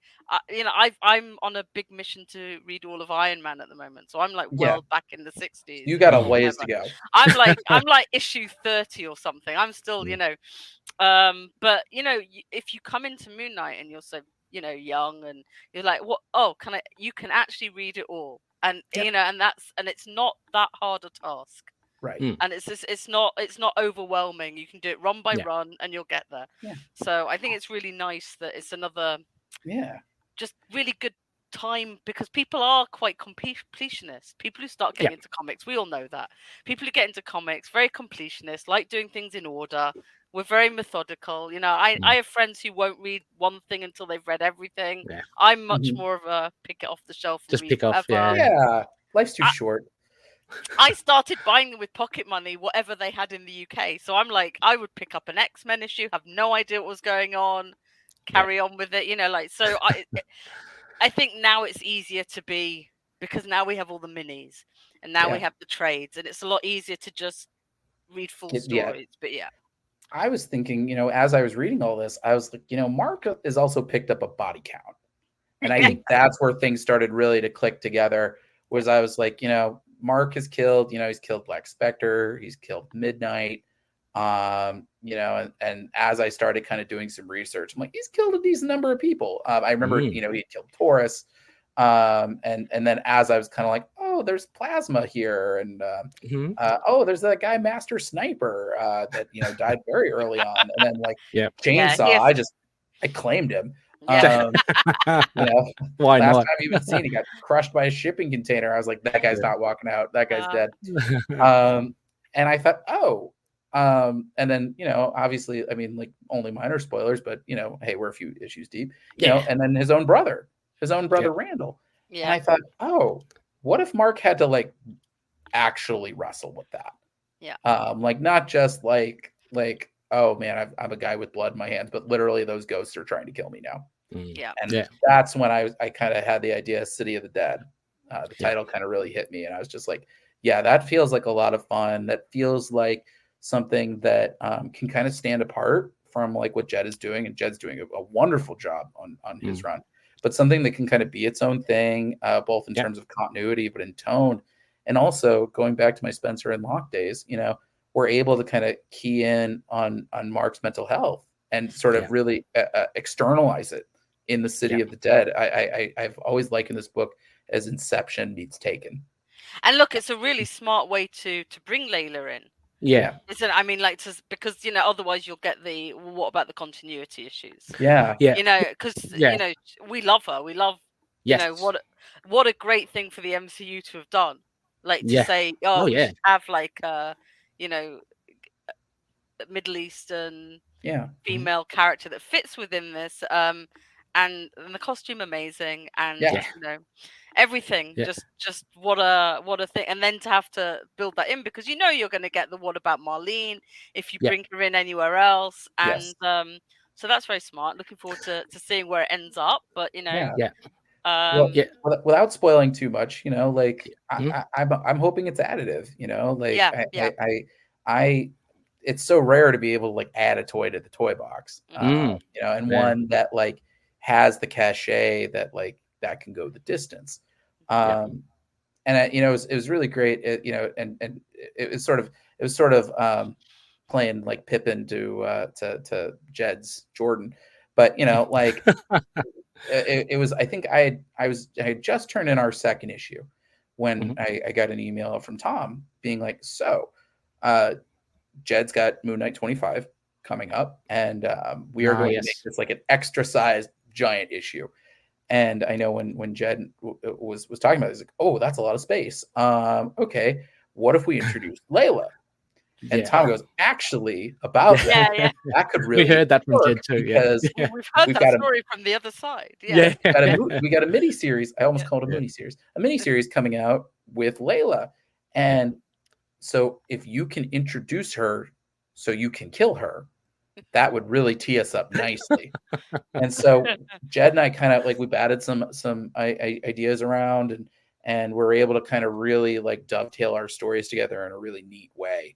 I'm on a big mission to read all of Iron Man at the moment. So I'm like, back in the 60s. You got a ways to go. I'm like issue 30 or something. I'm still, but if you come into Moon Knight and you're so, young and you're like, what? Oh, you can actually read it all. And and it's not that hard a task, right? And it's not overwhelming. You can do it run by run, and you'll get there. Yeah. So I think it's really nice that it's another, just really good time, because people are quite completionist. People who start getting into comics, we all know that. People who get into comics, very completionist, like doing things in order. We're very methodical. I have friends who won't read one thing until they've read everything. Yeah. I'm much more of a pick it off the shelf. And just read pick off. Yeah. Life's too short. I started buying them with pocket money, whatever they had in the UK. So I'm like, I would pick up an X-Men issue, have no idea what was going on, carry on with it. So I think now it's easier to be, because now we have all the minis and now we have the trades, and it's a lot easier to just read full stories. But I was thinking, as I was reading all this, I was like, Mark has also picked up a body count. And I think that's where things started really to click together, was I was like, Mark has killed, he's killed Black Spectre, he's killed Midnight. And as I started kind of doing some research, I'm like, he's killed a decent number of people. I remember, he had killed Taurus. And then as I was kind of like, oh, there's Plasma here. And, there's that guy, Master Sniper, that, died very early on. And then Chainsaw, I claimed him. Why last not? time I've even seen, he got crushed by a shipping container. I was like, that guy's not walking out. That guy's dead. And I thought, and then, obviously, I mean, like, only minor spoilers, but, hey, we're a few issues deep, and then his own brother Randall. Yeah. And I thought, what if Mark had to actually wrestle with that? Yeah. Not just like, oh man, I'm a guy with blood in my hands, but literally those ghosts are trying to kill me now. Yeah. And that's when I kind of had the idea, City of the Dead. The title kind of really hit me, and I was just like, yeah, that feels like a lot of fun. That feels like something that can kind of stand apart from like what Jed is doing, and Jed's doing a wonderful job on his run. but something that can kind of be its own thing, both in terms of continuity, but in tone. And also going back to my Spencer and Locke days, we're able to kind of key in on Mark's mental health and sort of really externalize it in the City of the Dead. I've always likened this book as Inception meets Taken. And look, it's a really smart way to bring Layla in. Yeah. Isn't it? I mean, like, because otherwise you'll get what about the continuity issues? Yeah. Because we love her. We love what a great thing for the MCU to have done. Like to say, we should have like Middle Eastern female character that fits within this. And the costume amazing, and everything just what a thing. And then to have to build that in, because you're going to get the what about Marlene if you bring her in anywhere else, and so that's very smart. Looking forward to seeing where it ends up, but without spoiling too much, I'm hoping it's additive. It's so rare to be able to like add a toy to the toy box, and one that like has the cachet that like that can go the distance. And it was really great. And it was sort of playing like Pippin to Jed's Jordan, but it was. I think I had just turned in our second issue when I got an email from Tom being like, so Jed's got Moon Knight 25 coming up, and we are going to make this like an extra sized giant issue. And I know when Jed was talking about it, he's like, oh, that's a lot of space. Okay, what if we introduce Layla? And Tom goes, actually, about that, that could really. We heard that from Jed too. Because we've heard that story from the other side. We got a mini series. I almost called it a mini series. A mini series coming out with Layla, and so if you can introduce her, so you can kill her, that would really tee us up nicely. And so Jed and I kind of like we've added some ideas around, and we're able to kind of really like dovetail our stories together in a really neat way.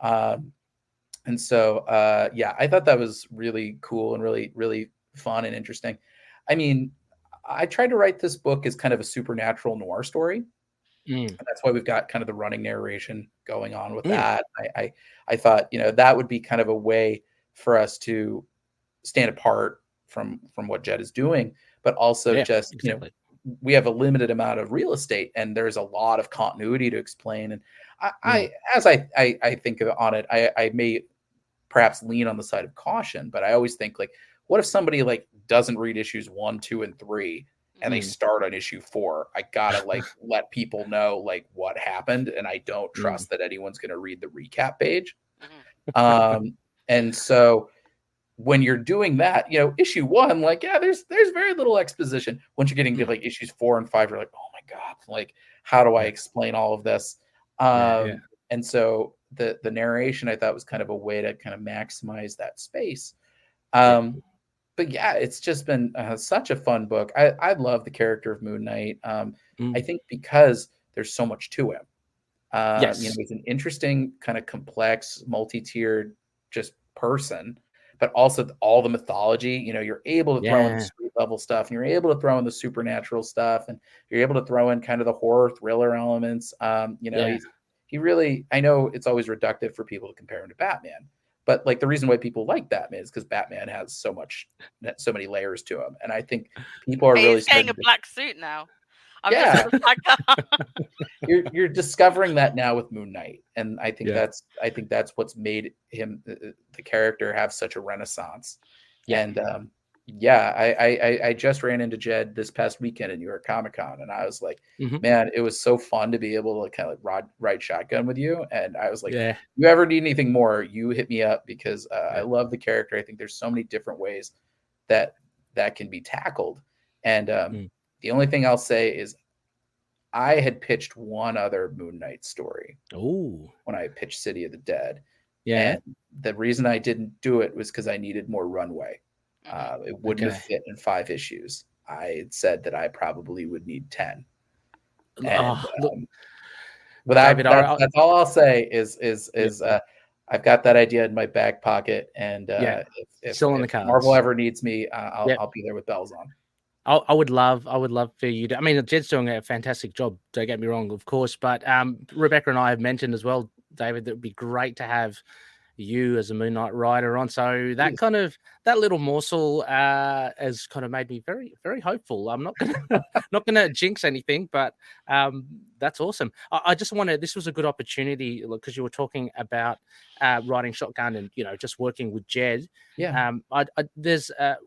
And so I thought that was really cool and really, really fun and interesting. I mean, I tried to write this book as kind of a supernatural noir story. And that's why we've got kind of the running narration going on with that. I thought, that would be kind of a way for us to stand apart from what Jed is doing, but also we have a limited amount of real estate and there's a lot of continuity to explain. And I think on it, I may perhaps lean on the side of caution, but I always think like, what if somebody like doesn't read issues 1, 2, and 3 and they start on issue 4? I gotta like let people know like what happened, and I don't trust that anyone's going to read the recap page. And so when you're doing that, issue 1, like, there's very little exposition. Once you're getting to like issues 4 and 5, you're like, oh my God, like, how do I explain all of this? And so the narration I thought was kind of a way to kind of maximize that space. But it's just been such a fun book. I love the character of Moon Knight. I think because there's so much to him. He's an interesting kind of complex, multi-tiered just person, but also all the mythology. You're able to throw in the street level stuff, and you're able to throw in the supernatural stuff, and you're able to throw in kind of the horror thriller elements. He really, I know it's always reductive for people to compare him to Batman, but like the reason why people like Batman is because Batman has so many layers to him, and I think people are really saying a black suit now. You're discovering that now with Moon Knight, and I think that's what's made him the character have such a renaissance. And I just ran into Jed this past weekend at New York Comic Con, and I was like, man, it was so fun to be able to kind of ride shotgun with you. And I was like, you ever need anything more, you hit me up, because I love the character. I think there's so many different ways that can be tackled. And the only thing I'll say is I had pitched one other Moon Knight story when I pitched City of the Dead. And the reason I didn't do it was because I needed more runway. It wouldn't have fit in 5 issues. I had said that I probably would need 10. And David, that's all I'll say is I've got that idea in my back pocket, and if still in the cards. Marvel ever needs me, I'll be there with bells on. I would love for you to. I mean, Jed's doing a fantastic job. Don't get me wrong, of course. But Rebecca and I have mentioned as well, David, that it would be great to have you as a Moon Knight writer on. So that kind of that little morsel has kind of made me very, very hopeful. I'm not gonna jinx anything, but that's awesome. I just wanted, this was a good opportunity because you were talking about writing Shotgun and just working with Jed. Yeah.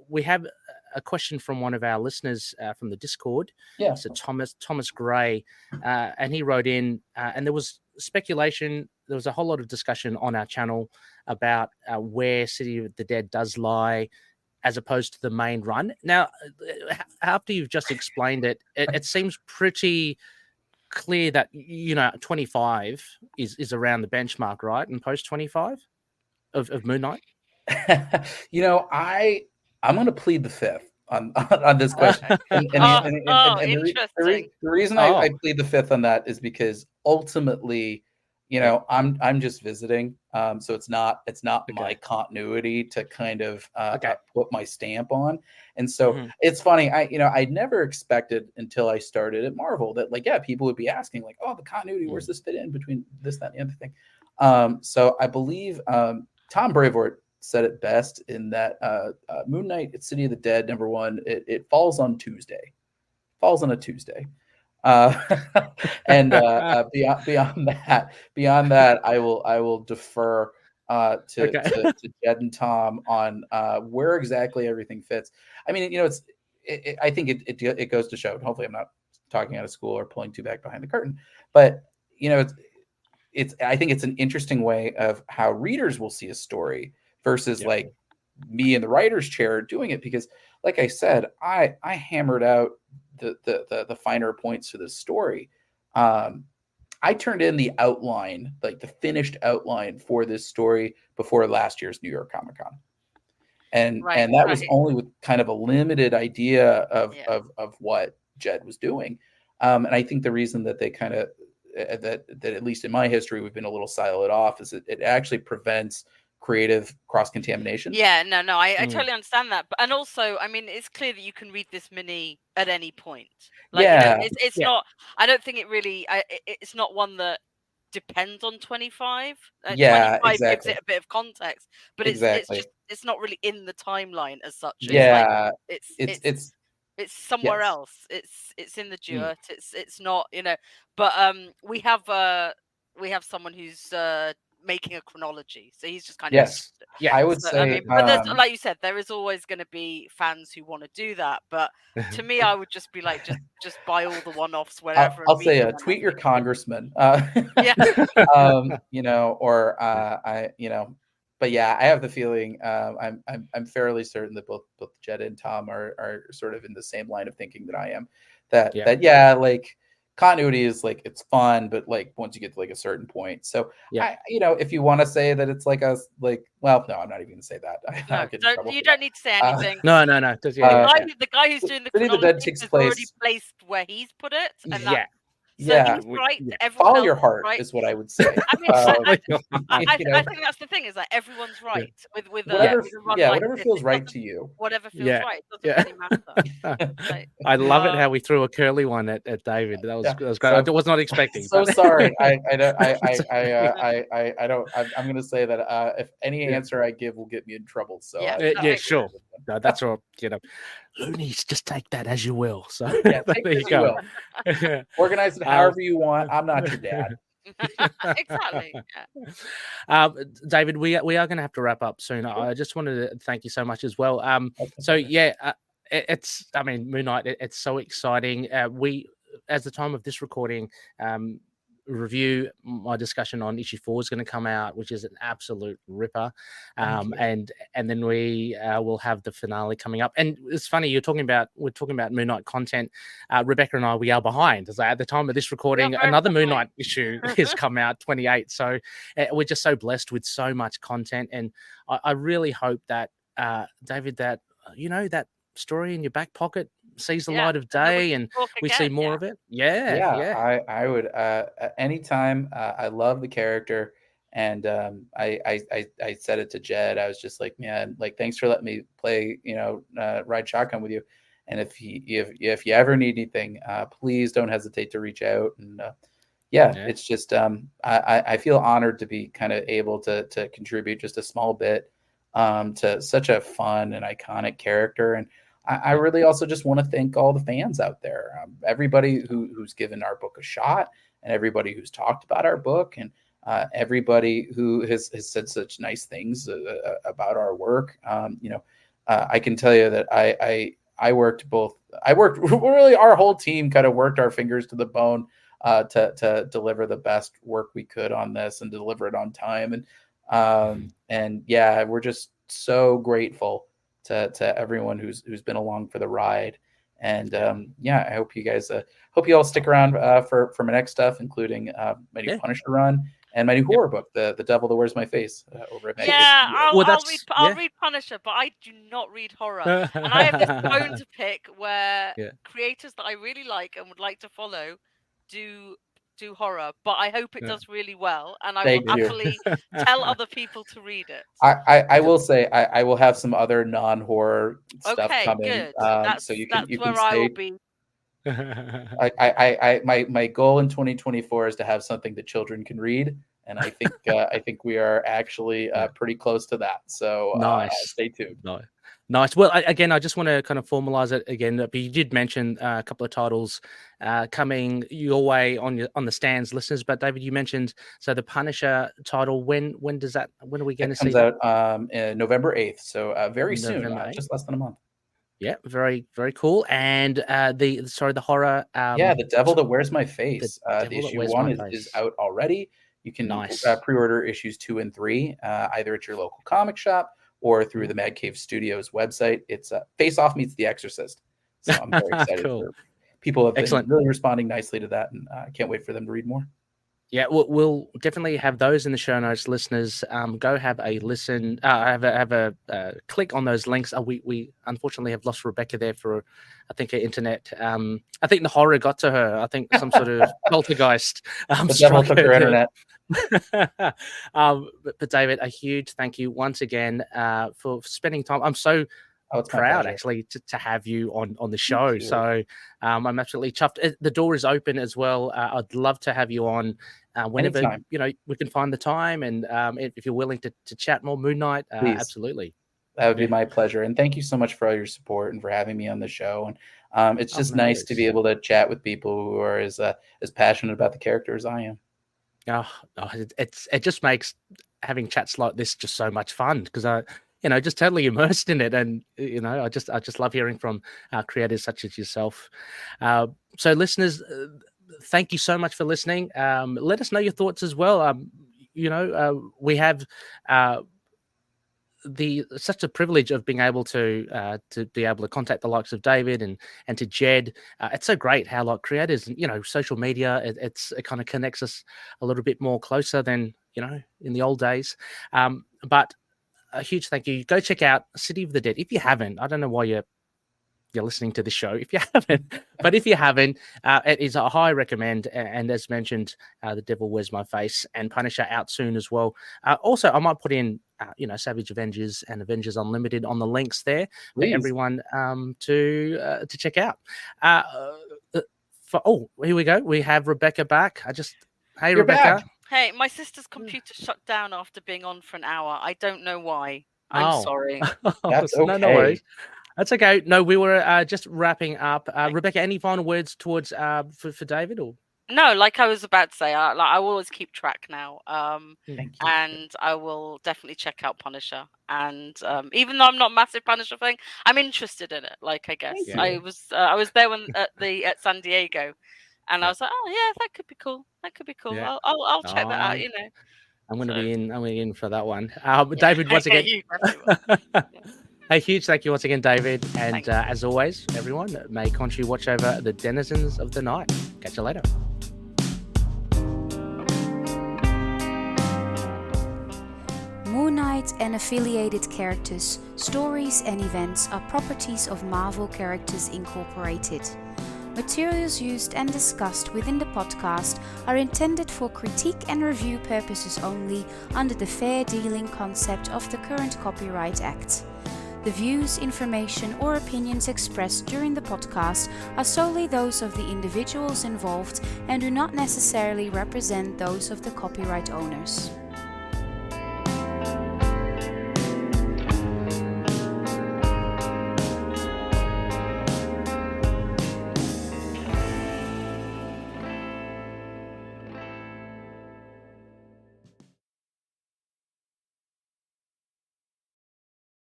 We have a question from one of our listeners from the Discord. Yeah. So Thomas Gray, and he wrote in, and there was speculation. There was a whole lot of discussion on our channel about where City of the Dead does lie as opposed to the main run. Now, after you've just explained it, it seems pretty clear that 25 is around the benchmark, right? And post 25 of Moon Knight. I'm going to plead the fifth on this question. The reason I plead the fifth on that is because ultimately, I'm just visiting, so it's not my continuity to kind of put my stamp on. And so it's funny. I never expected until I started at Marvel that people would be asking oh, the continuity, where's this fit in between this, that, and the other thing. So I believe Tom Brevoort said it best in that Moon Knight at City of the Dead #1, it falls on Tuesday. Falls on a Tuesday. And beyond that, I will defer to Jed and Tom on where exactly everything fits. I mean, I think it goes to show, and hopefully I'm not talking out of school or pulling too back behind the curtain, but I think it's an interesting way of how readers will see a story versus me in the writer's chair doing it, because like I said, I hammered out the finer points to this story. I turned in the outline, the finished outline for this story before last year's New York Comic Con. And that was only with kind of a limited idea of what Jed was doing. And I think the reason that they kind of, that at least in my history, we've been a little siloed off is it actually prevents creative cross-contamination. I totally understand that, and also, I mean, it's clear that you can read this mini at any point. It's not, I don't think it really, it's not one that depends on 25. 25 gives it a bit of context, but it's not really in the timeline as such. It's somewhere else. It's in the duet. It's not, but we have someone who's making a chronology, so he's just kind of I would say, but there's, like you said, there is always going to be fans who want to do that, but to me, I would just be just buy all the one-offs wherever. I'll say tweet your congressman, but I have the feeling, I'm fairly certain that both Jed and Tom are sort of in the same line of thinking that I am, that continuity is it's fun, but once you get to a certain point. So if you want to say that it's no, I'm not even gonna say that. You don't need to say anything. No. The guy who's doing the chronology has already placed where he's put it, and he's right. Follow your heart is what I would say. I mean, I think that's the thing, is that everyone's right with whatever feels right to you. Whatever feels right, it doesn't really matter. I love it how we threw a curly one at David. That was great. I was not expecting. So sorry. I'm going to say that if any answer I give will get me in trouble. So sure. No, that's all. Loonies, just take that as you will. So there you go. Organize it however you want. I'm not your dad. Exactly. David, we are going to have to wrap up soon. I just wanted to thank you so much as well. It's, I mean, Moon Knight, it's so exciting. We, as the time of this recording, review, my discussion on issue 4 is going to come out, which is an absolute ripper, and then we will have the finale coming up. And it's funny, we're talking about Moon Knight content. Rebecca and I, we are behind. So at the time of this recording, another Moon Knight issue has come out, 28. So we're just so blessed with so much content, and I really hope that David, that that story in your back pocket sees the light of day, and we see more of it. I would anytime. I love the character, and I said it to Jed. I was just like, man, thanks for letting me play, ride shotgun with you. And if you ever need anything, please don't hesitate to reach out. And it's just I feel honored to be kind of able to contribute just a small bit to such a fun and iconic character. And I really also just want to thank all the fans out there, everybody who's given our book a shot, and everybody who's talked about our book, and everybody who has said such nice things about our work. I can tell you that I worked really, our whole team kind of worked our fingers to the bone to deliver the best work we could on this and deliver it on time. And we're just so grateful to everyone who's been along for the ride. And I hope you guys hope you all stick around for my next stuff, including my new Punisher run and my new horror book, The Devil That Wears My Face, over at I'll read Punisher, but I do not read horror. And I have this bone to pick where creators that I really like and would like to follow do horror, but I hope it does really well, and I will happily tell other people to read it. I will say I will have some other non-horror stuff coming. Good. So you that's can where stay. I will be. My goal in 2024 is to have something that children can read, and I think we are actually pretty close to that. So stay tuned. Nice. Well, again, I just want to kind of formalize it again. But you did mention a couple of titles coming your way on the stands, listeners. But David, you mentioned the Punisher title. When does that? When are we going to see that? Comes out November 8th. So very soon, just less than a month. Yeah, very, very cool. And the horror. The Devil That Wears My Face. The issue 1 is out already. You can pre-order issues 2 and 3 either at your local comic shop or through the Mad Cave Studios website. It's Face Off meets The Exorcist. So I'm very excited. Cool. People have been really responding nicely to that, and I can't wait for them to read more. Yeah, we'll definitely have those in the show notes, listeners. Go have a listen. Have a click on those links. We unfortunately have lost Rebecca there for, I think, her internet. I think the horror got to her. I think some sort of poltergeist. The devil took her internet. But David, a huge thank you once again for spending time. I'm so proud actually to have you on the show. So I'm absolutely chuffed. The door is open as well. I'd love to have you on whenever we can find the time, and if you're willing to chat more Moon Knight, absolutely. That would be my pleasure. And thank you so much for all your support and for having me on the show. And it's just nice to be able to chat with people who are as passionate about the character as I am. It just makes having chats like this just so much fun, because I just totally immersed in it, and I just love hearing from creators such as yourself. So listeners, thank you so much for listening. Let us know your thoughts as well. We have such a privilege of being able to be able to contact the likes of David and to Jed. It's so great how creators, social media, it kind of connects us a little bit more closer than in the old days. But a huge thank you. Go check out City of the Dead if you haven't. I don't know why you're listening to this show if you haven't, but if you haven't, it is a high recommend. And as mentioned, The Devil Wears My Face and Punisher out soon as well. Also, I might put in Savage Avengers and Avengers Unlimited on the links there for everyone to check out. Here we go. We have Rebecca back. You're Rebecca. Back. Hey, my sister's computer shut down after being on for an hour. I don't know why. I'm sorry. That's okay. No worries. That's okay. No, we were just wrapping up. Rebecca, any final words towards for David? Or no, like I was about to say, I will always keep track now. Thank you. And I will definitely check out Punisher. And even though I'm not a massive Punisher thing, I'm interested in it. I guess I was there at San Diego. And I was like, oh yeah, that could be cool. Yeah. I'll check that out. I'm going to be in for that one. David, once again, a huge thank you once again, David. And as always, everyone, may Khonshu watch over the denizens of the night. Catch you later. Moon Knight and affiliated characters, stories, and events are properties of Marvel Characters Incorporated. Materials used and discussed within the podcast are intended for critique and review purposes only under the fair dealing concept of the current Copyright Act. The views, information, or opinions expressed during the podcast are solely those of the individuals involved and do not necessarily represent those of the copyright owners.